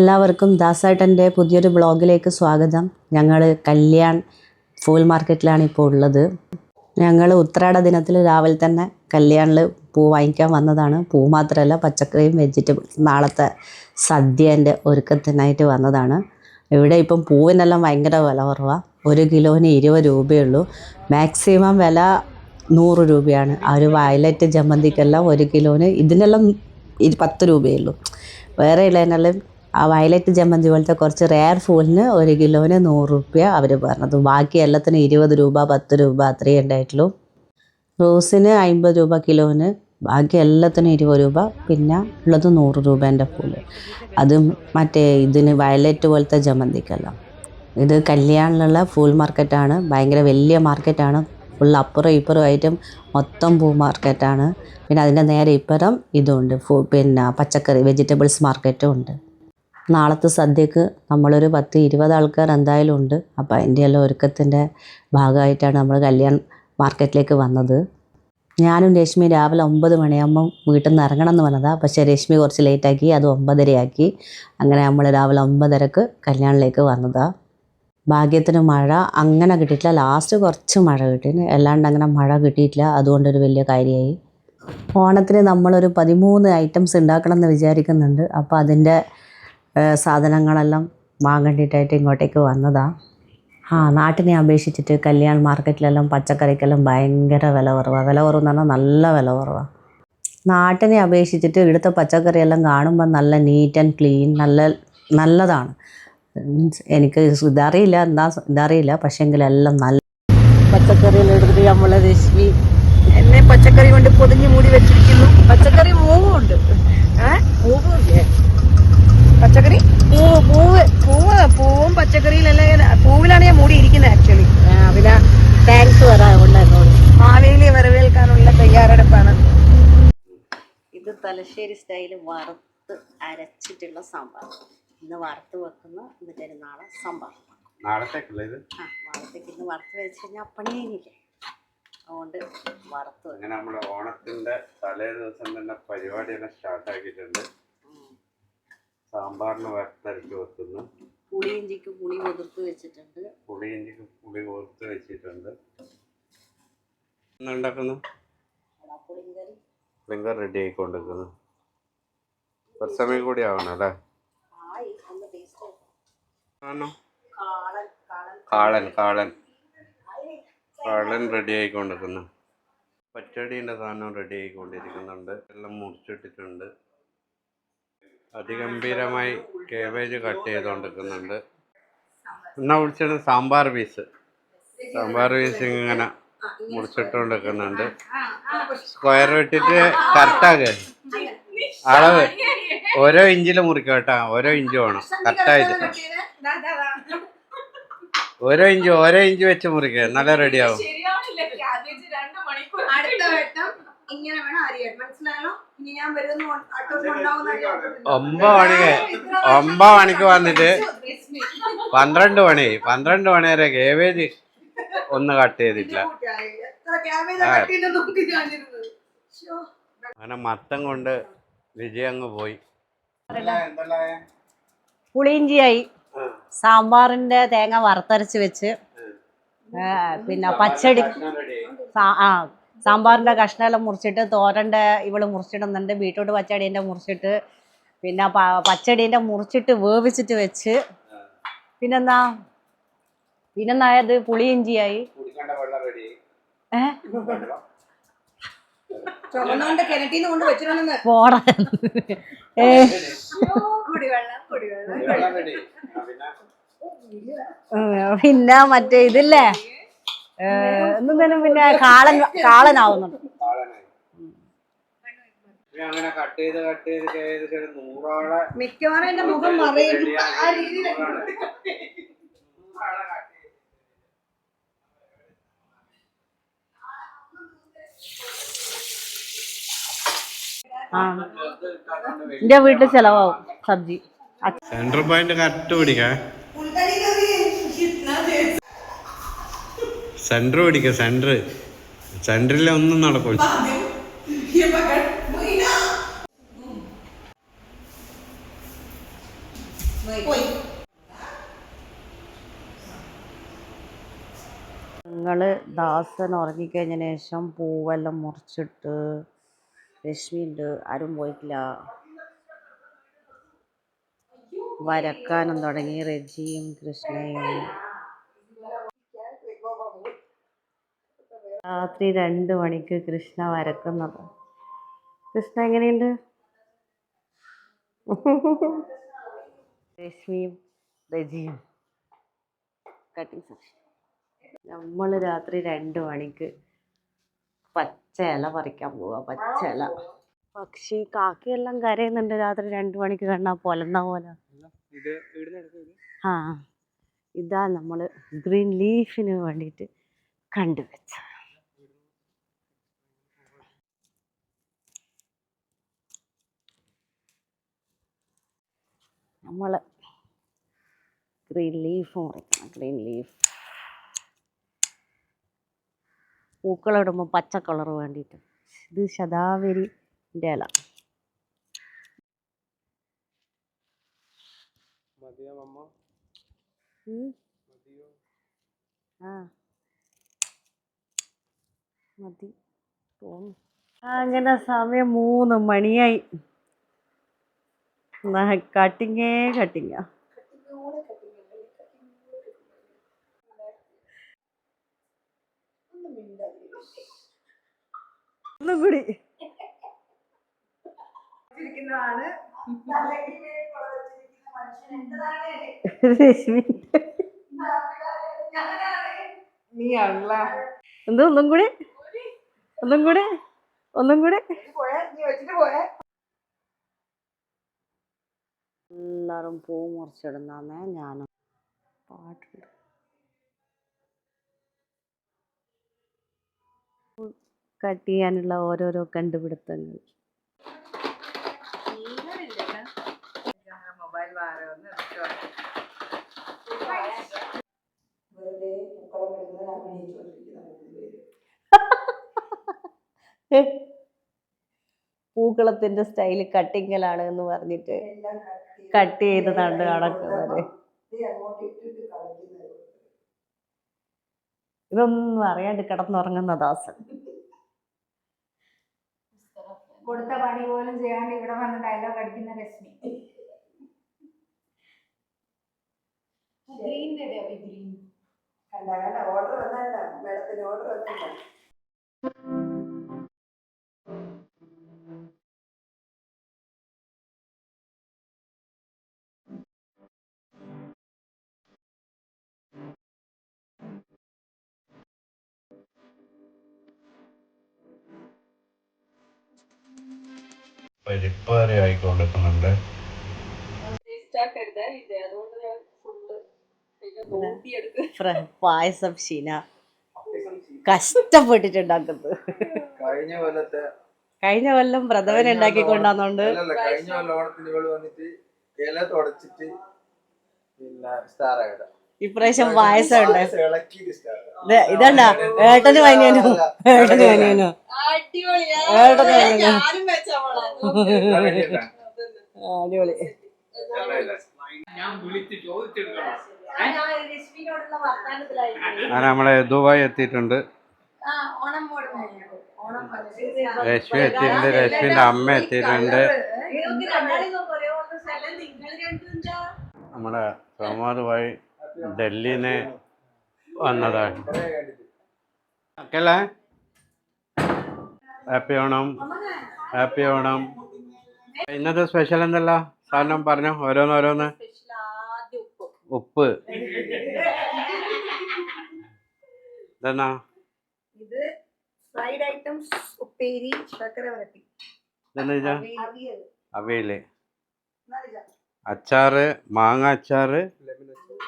എല്ലാവർക്കും ദാസേട്ടൻ്റെ പുതിയൊരു ബ്ലോഗിലേക്ക് സ്വാഗതം. ഞങ്ങൾ കല്യാൺ ഫൂൾ മാർക്കറ്റിലാണ് ഇപ്പോൾ ഉള്ളത്. ഞങ്ങൾ ഉത്രാട ദിനത്തിൽ രാവിലെ തന്നെ കല്യാണിൽ പൂ വാങ്ങിക്കാൻ വന്നതാണ്. പൂ മാത്രമല്ല, പച്ചക്കറിയും വെജിറ്റബിൾസ് നാളത്തെ സദ്യേൻ്റെ ഒരുക്കത്തിനായിട്ട് വന്നതാണ്. ഇവിടെ ഇപ്പം പൂവിനെല്ലാം ഭയങ്കര വില കുറവാണ്. 1 കിലോന് 20 രൂപയുള്ളൂ. മാക്സിമം വില 100 രൂപയാണ്. ആ ഒരു വയലറ്റ് ജമന്തിക്കെല്ലാം 1 കിലോന് ഇതിനെല്ലാം 10 രൂപയുള്ളൂ. വേറെ ഉള്ളതിനെല്ലാം ആ വയലറ്റ് ജമന്തി പോലത്തെ കുറച്ച് റെയർ ഫൂളിന് 1 കിലോന് 100 രൂപ അവർ പറഞ്ഞത്. ബാക്കി എല്ലാത്തിനും 20 രൂപ 10 രൂപ അത്രയേ ഉണ്ടായിട്ടുള്ളൂ. റോസിന് 50 രൂപ കിലോന്, ബാക്കി എല്ലാത്തിനും 20 രൂപ. പിന്നെ ഉള്ളത് 100 രൂപേൻ്റെ പൂള്. അതും മറ്റേ ഇതിന് വയലറ്റ് പോലത്തെ ജമന്തിക്കെല്ലാം. ഇത് കല്യാണിലുള്ള ഫൂൾ മാർക്കറ്റാണ്. ഭയങ്കര വലിയ മാർക്കറ്റാണ്. ഫുൾ അപ്പുറം ഇപ്പുറമായിട്ടും മൊത്തം പൂ മാർക്കറ്റാണ്. പിന്നെ അതിൻ്റെ നേരെ ഇപ്പുറം ഇതുണ്ട്, പിന്നെ പച്ചക്കറി വെജിറ്റബിൾസ് മാർക്കറ്റും ഉണ്ട്. നാളത്തെ സദ്യക്ക് നമ്മളൊരു 10-20 ആൾക്കാർ എന്തായാലും ഉണ്ട്. അപ്പോൾ അതിൻ്റെ എല്ലാം ഒരുക്കത്തിൻ്റെ ഭാഗമായിട്ടാണ് നമ്മൾ കല്യാൺ മാർക്കറ്റിലേക്ക് വന്നത്. ഞാനും രശ്മി രാവിലെ 9 മണിയാകുമ്പം വീട്ടിൽ നിന്ന് ഇറങ്ങണം എന്ന് പറഞ്ഞതാണ്. പക്ഷേ രശ്മി കുറച്ച് ലേറ്റാക്കി, അത് 9:30 ആക്കി. അങ്ങനെ നമ്മൾ രാവിലെ 9:30 കല്യാണിലേക്ക് വന്നതാണ്. ഭാഗ്യത്തിന് മഴ അങ്ങനെ കിട്ടിയിട്ടില്ല. ലാസ്റ്റ് കുറച്ച് മഴ കിട്ടി, അല്ലാണ്ട് അങ്ങനെ മഴ കിട്ടിയിട്ടില്ല. അതുകൊണ്ടൊരു വലിയ കാര്യമായി. ഓണത്തിന് നമ്മളൊരു 13 ഐറ്റംസ് ഉണ്ടാക്കണം എന്ന് വിചാരിക്കുന്നുണ്ട്. അപ്പോൾ അതിൻ്റെ സാധനങ്ങളെല്ലാം വാങ്ങേണ്ടിയിട്ടായിട്ട് ഇങ്ങോട്ടേക്ക് വന്നതാണ്. നാട്ടിനെ അപേക്ഷിച്ചിട്ട് കല്യാൺ മാർക്കറ്റിലെല്ലാം പച്ചക്കറിക്കെല്ലാം ഭയങ്കര വില കുറവാണ്. വില കുറവെന്ന് പറഞ്ഞാൽ നല്ല വില കുറവാണ്. നാട്ടിനെ അപേക്ഷിച്ചിട്ട് ഇവിടുത്തെ പച്ചക്കറിയെല്ലാം കാണുമ്പോൾ നല്ല നീറ്റ് ആൻഡ് ക്ലീൻ, നല്ലതാണ്. മീൻസ് എനിക്ക് ഇതറിയില്ല പക്ഷേങ്കിലെല്ലാം നല്ല പച്ചക്കറിയെല്ലാം എടുത്തിട്ട് നമ്മളെ രശ്മി എന്നെ പച്ചക്കറി കൊണ്ട് പൊതിഞ്ഞ് മൂടി വെച്ചിരിക്കുന്നു. പച്ചക്കറി മൂവുണ്ട്, മൂവില്ലേ പച്ചക്കറി, പൂവും പച്ചക്കറിയിലെല്ലാം. പൂവിലാണ് ഞാൻ മൂടി ഇരിക്കുന്നത് ആക്ച്വലി. പിന്നെ താങ്ക്സ് പറയാറുണ്ട് എന്നോട്. മാവേലിയെ വരവേൽക്കാനുള്ള തയ്യാറെടുപ്പാണ്. ഇത് തലശ്ശേരി സ്റ്റൈല് വറുത്ത് അരച്ചിട്ടുള്ള സാമ്പാർ. ഇന്ന് വറുത്ത് വെക്കുന്ന, എന്നിട്ട് നാളെ സാമ്പാർ. നാളത്തേക്ക് ഇന്ന് വറുത്ത് വെച്ച് കഴിഞ്ഞാൽ പണിയേനില്ലേ, അതുകൊണ്ട് വറുത്ത് അങ്ങനെ നമ്മുടെ ഓണത്തിന്റെ തലേ ദിവസം തന്നെ പരിപാടിയെല്ലാം സ്റ്റാർട്ടാക്കിയിട്ടുണ്ട്. സാമ്പാറിന് വറുത്തരച്ച് വെക്കുന്നു. പുളിയിഞ്ചിക്ക് പുളി കുതിർത്ത് വെച്ചിട്ടുണ്ട്. ഉണ്ടാക്കുന്നു പുളിങ്കറി റെഡി ആയിക്കൊണ്ടിരിക്കുന്നു. കുറച്ച് സമയം കൂടി ആവണം അല്ലേ? കാളൻ റെഡി ആയിക്കൊണ്ടിരിക്കുന്നു. പച്ചടിൻ്റെ സാധനം റെഡി ആയിക്കൊണ്ടിരിക്കുന്നുണ്ട്. എല്ലാം മുറിച്ചിട്ടിട്ടുണ്ട്. അതിഗംഭീരമായി കേബേജ് കട്ട് ചെയ്തുകൊണ്ടിരിക്കുന്നുണ്ട്. എന്നാ വിളിച്ചത് സാമ്പാർ പീസ് ഇങ്ങനെ മുറിച്ചിട്ടുകൊണ്ടിരിക്കുന്നുണ്ട്. സ്ക്വയർ ഇട്ടിട്ട് കറക്റ്റാക്ക് അളവ്. ഓരോ ഇഞ്ചിൽ മുറിക്കുക കേട്ടോ, ഓരോ ഇഞ്ച് വേണം കറക്റ്റായിട്ട്. ഓരോ ഇഞ്ച് വെച്ച് മുറിക്കുക, നല്ല റെഡിയാവും. ഇങ്ങനെ വേണം അറിയാൻ, മനസ്സിലായോ? ഇനി ഞാൻ വരുന്നു 9 മണിക്ക് വന്നിട്ട് 12 മണി വരെ കേബേജ് ഒന്ന് കട്ട് ചെയ്തിട്ടില്ല. അങ്ങനെ മത്തം കൊണ്ട് വിജയം അങ്ങ് പോയി. പുളിയിഞ്ചിയായി, സാമ്പാറിന്റെ തേങ്ങ വറുത്തരച്ച് വെച്ച്, പിന്നെ പച്ചടി സാമ്പാറിൻ്റെ കഷ്ണമെല്ലാം മുറിച്ചിട്ട്, തോരൻ്റെ ഇവള് മുറിച്ചിടുന്നുണ്ട്, ബീട്രൂട്ട് പച്ചടീൻ്റെ മുറിച്ചിട്ട്, പിന്നെ പച്ചടീൻ്റെ മുറിച്ചിട്ട് വേവിച്ചിട്ട് വെച്ച്, പിന്നെന്താ ഇത് പുളിയിഞ്ചിയായി. പോടാ പിന്നെ മറ്റേ ഇതില്ലേ, എന്തെങ്കിലും പിന്നെ കാളനാവുന്നുണ്ട്. മിക്കവാറും എന്റെ മുഖം മറയും. എന്റെ വീട്ടിൽ ചെലവാവും സബ്ജി. സെന്റർ പോയിന്റ് കറക്റ്റ് പിടിക്കാം. സെന്ററിൽ ഒന്നും നടക്കൂല. ഞങ്ങള് ദാസൻ ഉറങ്ങിക്കഴിഞ്ഞതിന് ശേഷം പൂവെല്ലാം മുറിച്ചിട്ട് രശ്മി ഉണ്ട്, ആരും പോയിട്ടില്ല. വരക്കാനും തുടങ്ങി റെജിയും കൃഷ്ണയും. രാത്രി 2 മണിക്ക് കൃഷ്ണ വരക്കുന്നത്. കൃഷ്ണ എങ്ങനെയുണ്ട്? രശ്മിയും റെജിയും കട്ടിങ് സെക്ഷൻ. നമ്മൾ രാത്രി 2 മണിക്ക് പച്ച ഇല പറിക്കാൻ പോവാ. പച്ച ഇല. പക്ഷി കാക്കയെല്ലാം കരയുന്നുണ്ട് രാത്രി 2 മണിക്ക് കണ്ടാ പൊലന്ന പോലെ. ആ, ഇതാ നമ്മള് ഗ്രീൻ ലീഫിന് വേണ്ടിയിട്ട് കണ്ടുവച്ച. നമ്മള് ഗ്രീൻ ലീഫ് മുറിക്കണം. ഗ്രീൻ ലീഫ് പൂക്കളിടുമ്പോൾ പച്ച കളർ വേണ്ടിയിട്ട്. ഇത് ശതാവരിൻ്റെ ഇല. ആ മതി തോന്നുന്നു. അങ്ങനെ സമയം 3 മണിയായി. കട്ടിങ്ങാ. ഒന്നും കൂടി. രശ്മി എന്തോ ഒന്നും കൂടി. എല്ലാരും പൂ മുറിച്ചിടുന്നേ. ഞാനും പാട്ടുണ്ട്. കട്ട് ചെയ്യാനുള്ള ഓരോരോ കണ്ടുപിടുത്തങ്ങൾ. പൂക്കളത്തിന്റെ സ്റ്റൈല് കട്ടിങ്ങലാണ് എന്ന് പറഞ്ഞിട്ട് കട്ട് ചെയ്ത് കണ്ട് നടക്കുന്നത്. ഇതൊന്നും അറിയാണ്ട് കിടന്നുറങ്ങുന്ന ദാസൻ. കൊടുത്ത പണി പോലും ചെയ്യാണ്ട് ഇവിടെ വന്ന് ഡയലോഗ് അടിക്കുന്ന രശ്മി. ഓർഡർ വന്നല്ല മേഡത്തിന്, ഓർഡർ വന്നില്ല. പരിപ്പാറി ആയിക്കൊണ്ടിരിക്കുന്നുണ്ട്. പായസം ഷീന കഷ്ടപ്പെട്ടിട്ടുണ്ടാക്കുന്നത്. കഴിഞ്ഞ കൊല്ലം പ്രഥമൻ ഉണ്ടാക്കിക്കൊണ്ടാന്നോണ്ട് കഴിഞ്ഞ കൊല്ലം ഓണത്തിന് ഇവള് വന്നിട്ട് ഇല തുടച്ചിട്ട് പിന്നെ സ്റ്റാറായിട. ഇപ്രാവശ്യം പായസം ഉണ്ട്. ഇതണ്ട ഏട്ടന് വനിയനോ അടിപൊളി. നമ്മളെ ദുബായ് എത്തിയിട്ടുണ്ട്. രശ്മി എത്തിയിട്ടുണ്ട്. രശ്മിന്റെ അമ്മ എത്തിയിട്ടുണ്ട്. നമ്മുടെ പ്രമോദ് ഭായി ഡൽഹിന്ന് വന്നതാണ്. ഹാപ്പി ഓണം. ഹാപ്പി ഓണം. ഇന്നത്തെ സ്പെഷ്യൽ എന്തല്ല സാധനം പറഞ്ഞു? ഓരോന്ന്. ഉപ്പ് ഇതെന്നാ? ഇത് ഫ്രൈഡ് ഐറ്റംസ്, ഉപ്പേരി, ശർക്കര വരട്ടി, അവിയല്, അച്ചാറ്, മാങ്ങ അച്ചാറ്,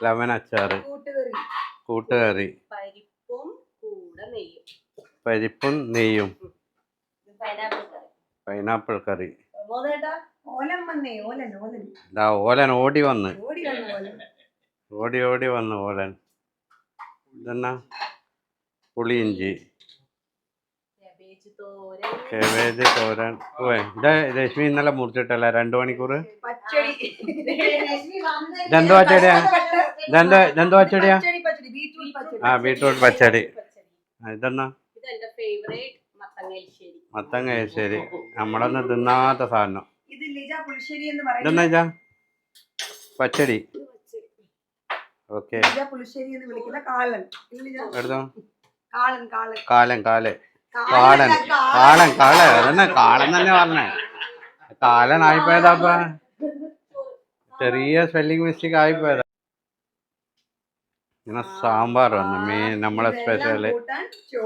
ലെമൺ അച്ചാറ്, കൂട്ടുകറി, പരിപ്പും നെയ്യും, പൈനാപ്പിൾ കറി. ഓലൻ ഓടി വന്ന് ഓലൻ. ഇതെന്നാ? പുളിയിഞ്ചി. കേബേജ് തോരൻ. ഓ ഇത് രശ്മി ഇന്നലെ മുറിച്ചിട്ടല്ലേ 2 മണിക്കൂർ. പച്ചടി ഇതെന്ത് പച്ചടിയാ? ഇതെന്ത് പച്ചടിയാ? ആ ബീട്രൂട്ട് പച്ചടി. ഇതെന്നാ? മത്തങ്ങ എരിശ്ശേരി. നമ്മളൊന്നും തിന്നാത്ത സാധനം. ഇത് ലിജ പുളിശ്ശേരി എന്ന് ഇതെന്നാ ഇതാ പച്ചടി. ഓക്കെ പുളിശ്ശേരി എന്ന് വിളിക്കുന്ന കാളൻ. എടുത്തോ. കാളൻ കാളൻ കാലൻ കാലൻ കാളൻ കാളൻ കാളൻ അതന്നെ കാളൻ തന്നെ പറഞ്ഞേ. കാലൻ ആയിപ്പോയതാപ്പ. ചെറിയ സ്പെല്ലിംഗ് മിസ്റ്റേക്ക് ആയിപ്പോയതാ. ഇങ്ങനെ സാമ്പാർ വന്നു. മെയിൻ നമ്മളെ സ്പെഷ്യല്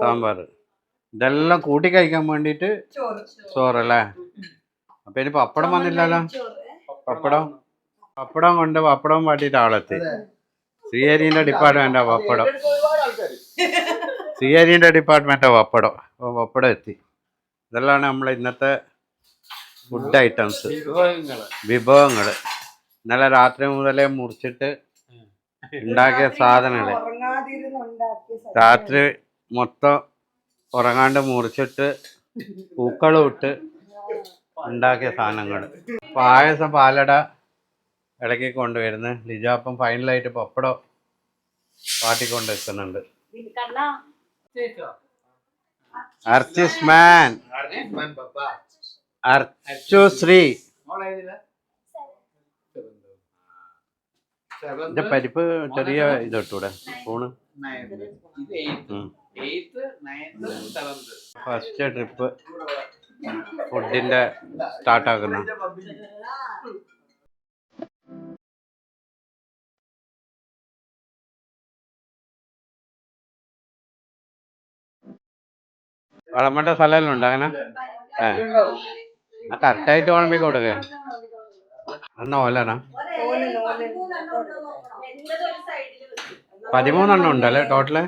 സാമ്പാർ. ഇതെല്ലാം കൂട്ടി കഴിക്കാൻ വേണ്ടിട്ട് ചോറല്ലേ. അപ്പൊ ഇനി പപ്പടം വന്നില്ലല്ലോ. പപ്പടം കൊണ്ട് പപ്പടം പാട്ടിട്ട് ആളെത്തി. ശ്രീഹരിന്റെ ഡിപ്പാർട്ട്മെന്റാ പപ്പടം. ശ്രീഹരിന്റെ ഡിപ്പാർട്ട്മെന്റാ പപ്പടം. അപ്പോൾ പപ്പടം എത്തി. ഇതെല്ലാം നമ്മളെ ഇന്നത്തെ ഫുഡ് ഐറ്റംസ്, വിഭവങ്ങൾ. ഇന്നലെ രാത്രി മുതലേ മുറിച്ചിട്ട് ഉണ്ടാക്കിയ സാധനങ്ങൾ. രാത്രി മൊത്തം ഉറങ്ങാണ്ട് മുറിച്ചിട്ട് പൂക്കളും ഇട്ട് ഉണ്ടാക്കിയ സാധനങ്ങൾ. പായസം പാലട ഇടയ്ക്ക് കൊണ്ടുവരുന്നു. ലിജാപ്പം ഫൈനലായിട്ട് പപ്പടം പാട്ടിക്കൊണ്ട് വെക്കുന്നുണ്ട്. ആർട്ടിസ്റ്റ് മാൻ അർച്ചു ശ്രീ. ഇതിന്റെ പരിപ്പ് ചെറിയ ഇതൊട്ടൂടെ സ്പൂണ്. ഫസ്റ്റ് ട്രിപ്പ് ഫുഡിന്റെ സ്റ്റാർട്ടാക്കുന്ന. വളമ്പട്ട സ്ഥലമെല്ലാം ഉണ്ട് അങ്ങനെ. കറക്റ്റായിട്ട് വിളമ്പി കൊടുക്ക. എന്നാ ഓലനാ 13 ഉണ്ടല്ലേ ടോട്ടല്.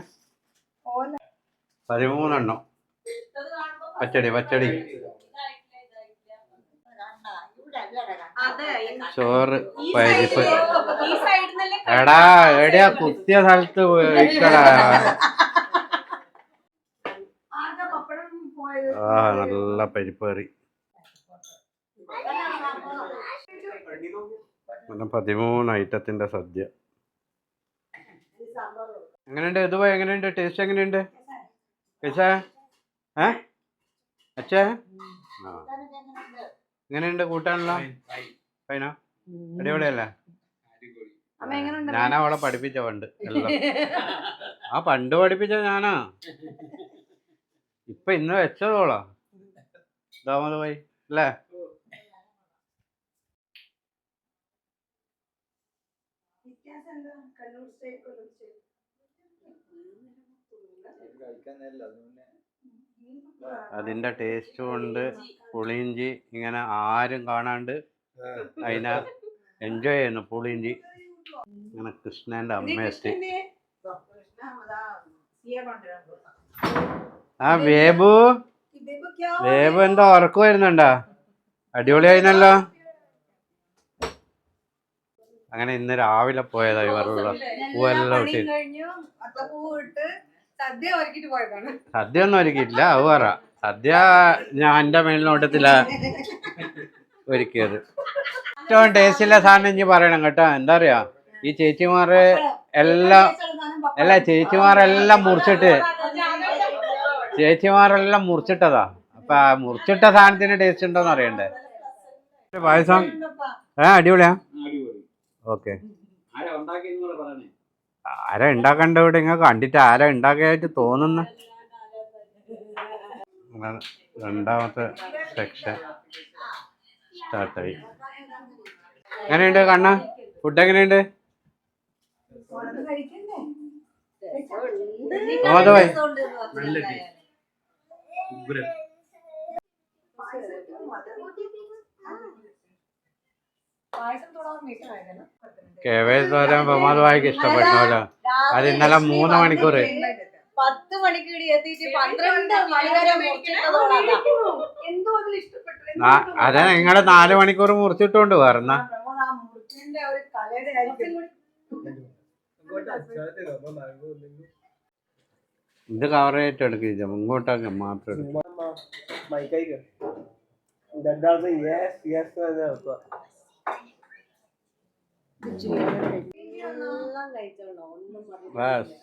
13 പച്ചടി പച്ചടി. ചോറ് പരിപ്പ്. എടാ എവിടെയാ കുത്തിയ സ്ഥലത്ത് ഇഷ്ടടാ. ആ നല്ല പരിപ്പ് കറി. 13 ഐറ്റത്തിന്റെ സദ്യ. എങ്ങനെയുണ്ട് ഇത്? എങ്ങനെയുണ്ട് ടേസ്റ്റ്? എങ്ങനെയുണ്ട് കഴിച്ചാ? അച്ഛാ എങ്ങനെയുണ്ട് കൂട്ടാനുള്ള? ഫൈനാ? അടിപൊളിയല്ലേ? ഞാനാ അവളെ പഠിപ്പിച്ച പണ്ട് എല്ലാം. ആ പണ്ട് പഠിപ്പിച്ച ഞാനാ. ഇപ്പൊ ഇന്ന് വെച്ചതോളാ ദാമോദ് ഭായി അല്ലേ? അതിന്റെ ടേസ്റ്റ് കൊണ്ട് പുളിയിഞ്ചി ഇങ്ങനെ ആരും കാണാണ്ട് അതിനെ എൻജോയ് ചെയ്യുന്നു. പുളിയിഞ്ചി ഇങ്ങനെ കൃഷ്ണന്റെ അമ്മയെത്തി. ആ വേബു വേബു എന്താ ഉറക്കം വരുന്നുണ്ടാ? അടിപൊളിയായിരുന്നല്ലോ. അങ്ങനെ ഇന്ന് രാവിലെ പോയതാ ഇവരുള്ള പൂവെല്ലാം ഇട്ട്. സദ്യ ഒന്നും ഒരുക്കിയിട്ടില്ല. അത് പറ. സദ്യ ഞാൻ എന്റെ മേലിനോട്ടത്തില ഒരുക്കിയത്. ഏറ്റവും ടേസ്റ്റില്ല സാധനം ഇനി പറയണം കേട്ടോ. എന്താ പറയാ, ഈ ചേച്ചിമാര് ചേച്ചിമാരെല്ലാം മുറിച്ചിട്ടതാ. അപ്പൊ ആ മുറിച്ചിട്ട സാധനത്തിന് ടേസ്റ്റ് ഉണ്ടോന്ന് അറിയണ്ടേ. പായസം അടിപൊളിയാ. ഓക്കെ. ആരാ ഉണ്ടാക്കണ്ട ഇവിടെ? ഇങ്ങനെ കണ്ടിട്ട് ആരാ ഉണ്ടാക്കിയായിട്ട് തോന്നുന്നു. രണ്ടാമത്തെ സെക്ഷൻ സ്റ്റാർട്ടായി. എങ്ങനെയുണ്ട് കണ്ണ? ഫുഡ് എങ്ങനെയുണ്ട്? കേവേജ് തോരൻ പ്രമാദ് ഭായിക്ക് ഇഷ്ടപ്പെട്ടല്ലോ. അത് ഇന്നലെ 3 മണിക്കൂർ 10 മണിക്ക് എത്തിയിട്ട് 12 മണി വരെ അതെ. നിങ്ങള് 4 മണിക്കൂർ മുറിച്ചിട്ടുണ്ട് വേറെന്നാ. ഇത് കവർ ആയിട്ട് എടുക്കില്ല, ഇങ്ങോട്ടൊക്കെ മാത്രം എടുക്കും. മൈക്കായിക്കോ രണ്ടാമത്തെ യെസ് യെസ് ബസ്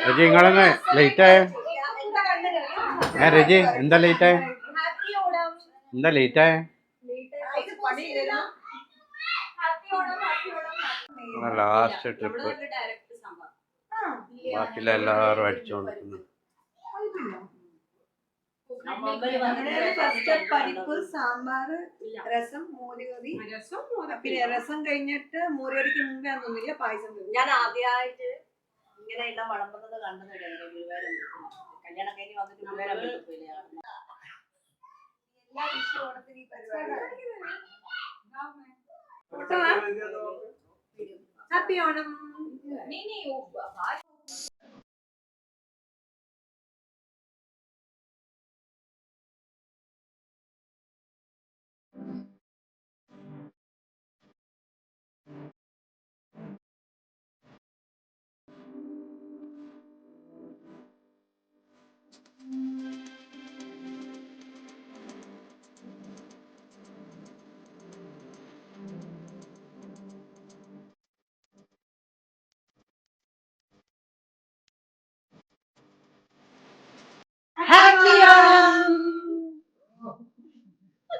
രജി നിങ്ങളൊന്ന് ലേറ്റായ രജി എന്താ ലേറ്റായ എന്താ ലേറ്റായ ലാസ്റ്റ് ട്രിപ്പ് ബാക്കിയുള്ള എല്ലാവരും അടിച്ചു കൊടുക്കുന്നു ഫസ്റ്റ് പരിപ്പ് സാമ്പാർ രസം മോരുകറി പിന്നെ രസം കഴിഞ്ഞിട്ട് മോരുകറിക്ക് മുമ്പേ ഒന്നുമില്ല പായസം ഞാൻ ആദ്യമായിട്ട് ഇങ്ങനെയുള്ള വിളമ്പുന്നത് കണ്ടത് കല്യാണം കഴിഞ്ഞ് വന്നിട്ട് എല്ലാ വിഷു ഓണത്തിന് ഈ പരിപാടി ഹാപ്പി ഓണം